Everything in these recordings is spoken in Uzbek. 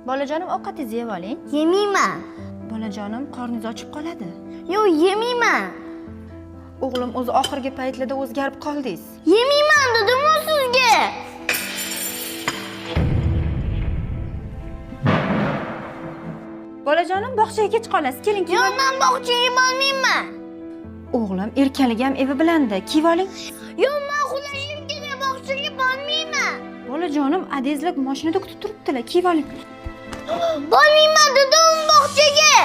Bolajonim, ovqatingizni yeb oling. Yemayman. Bolajonim, qorningiz ochib qoladi. Yo'q, yemayman. O'g'lim, o'zi oxirgi paytlarda o'zgarib qoldingiz. Yemayman dedim-ku sizga. Bolajonim, bog'chaga kech qolasiz. Keling, kiyib Yo'q, men bog'chaga bormayman. O'g'lim, erkalik ham evi bilanda. Kiyib oling. Yo'q, men uxlashim kerak, bog'chaga bormayman. Bolajonim, adezlar mashinada kutib turibdilar. Kiyib oling. Bormayman dedim bog'chaga.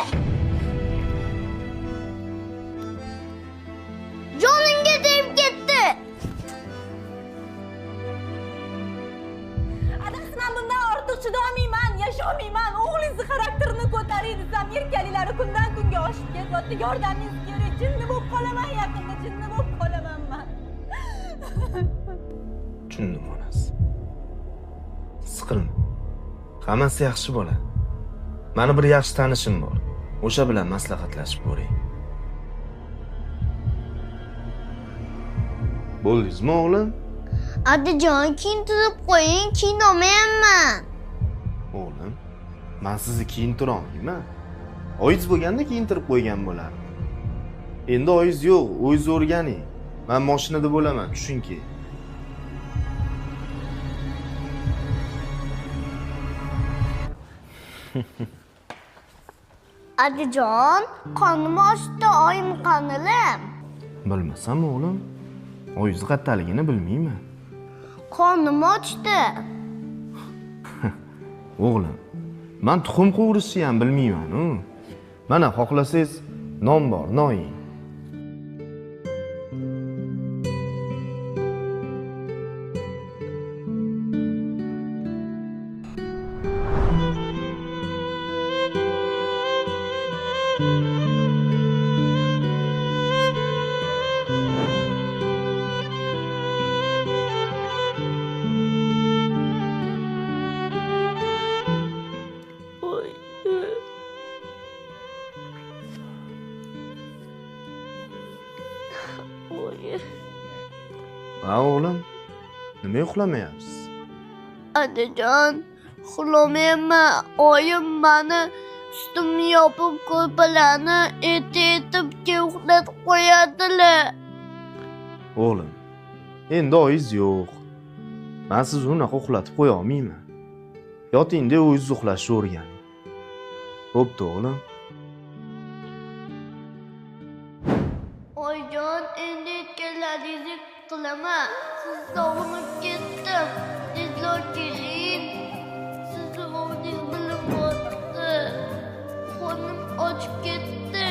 Jonimga tegib ketdi. Adasi, men bundan ortiq chidolmayman, yasholmayman. O'g'lingizni xarakterini ko'taring desam, erkaliklari kundan kunga oshib ketyapti. Yordamingiz kerak. Jinni bo'lib qolaman, yaqinda jinni bo'lib qolaman men. Tushundim onasi. Siqilma. Hammasi yaxshi bo'ladi. Mani bir yaxshi tanishim bor. O'sha bilan maslahatlashib ko'ring. Bo'ldingizmi o'g'lim? Adajon, kiyintirib qo'ying, kiyinolmayman. O'g'lim, men sizni kiyintira olmayman. Oyingiz bo'lganda kiyintirib qo'ygan bo'lardim. Endi oyingiz yo'q, o'zingiz o'rganing. Men mashinada bo'laman, tushunki. Adajon, qornim ochdi, oyim qanilim. Bilmasam o'g'lim, oyingiz qattaligini bilmayman. Qornim ochdi. O'g'lim, men tuxum qovurishni ham bilmayman-ku. Mana xohlasangiz non bor, non yeng. Ha o'g'lim, nima uxlamayapsiz? Adajon, uxlamayman. Oyim meni ustimni yopib ko'rpalarni etib uxlatib qo'yadilar. O'g'lim, endi oyingiz yo'q. Men sizni unaqa uxlatib qo'ya olmayman. Yotingda o'zingiz uxlashni o'rganing. Bo'pti o'g'lim. Oyjon, endi aytganlaringizni qilaman. Siz sog'inib ketdim. Tezroq keling. Sizni o'g'lingiz bilib qoldi. Qornim ochib ketdi.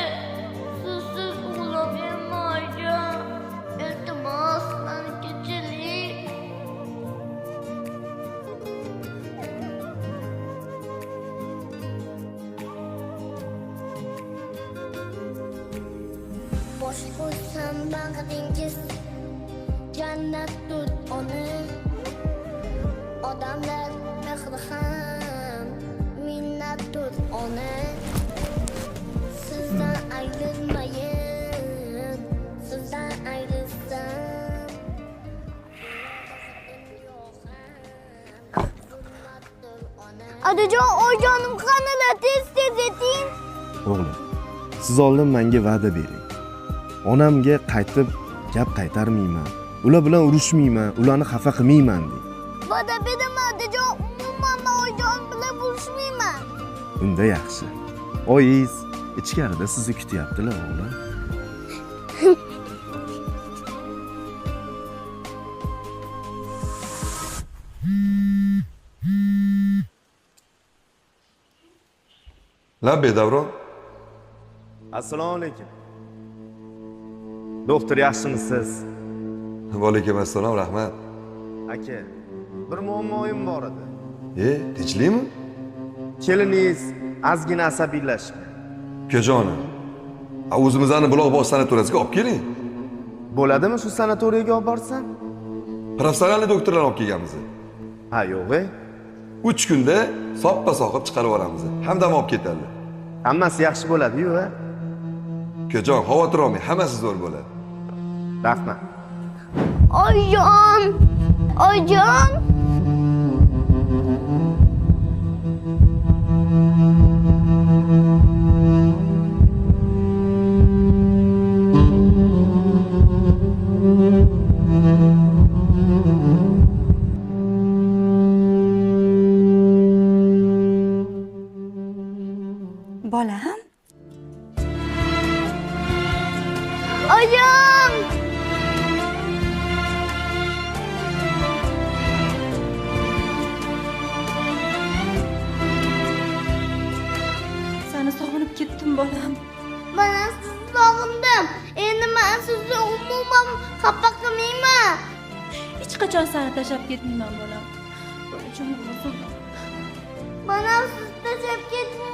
Sizsiz uxlamayman, oyjon. Iltimos, meni kechiring. Bosh qo'ysam bag'ringiz jannat tut ona. Odamlar mehri ham minnat tut ona. Sizdan ayrilmayin, sizdan ayrilsam Adajon, oyjonim qanilar, tez eting. O'g'lim, siz oldin menga va'da bering. Onamga qaytib gap qaytarmayman. Ular bilan urushmayman, ularni xafa qilmayman deng. Va'da beraman, Adajon, umuman men oyjon bilan bulishmayman. Unda yaxshi. Oyingiz ichkarida sizni kutyaptilar o'g'lim. Labbe Davron. Assalomu alaykum. Doktor, yaxshimisiz? Va alaykum assalom, rahmat. Aka, bir muammoyim bor edi. Tinchlikmi? Keliningiz ozgina asabiylashgan. Ukajonim. O'zimizni Buloqbog' sanatoriyasiga olib keling. Bo'ladimi shu sanatoriyaga olib borsam? Professional doktorlar olib kelganmiz. Ha, yo'q-e. 3 kunda soppa-soqib chiqarib olamiz. Hamdam olib ketadi. Hammasi yaxshi bo'ladi-yu, ha? Ukajon, xavotir olmang, hammasi zo'r bo'ladi. Rahmat. Oyjon! bolam. Oyim! Seni sog'inib ketdim bolam. Mana sizni sog'indim. Endi men sizni umuman xafa qilmayman. Hech qachon seni tashlab ketmayman bolam. Bolajon, o'zim. Mana sizni tashlab ketmayman.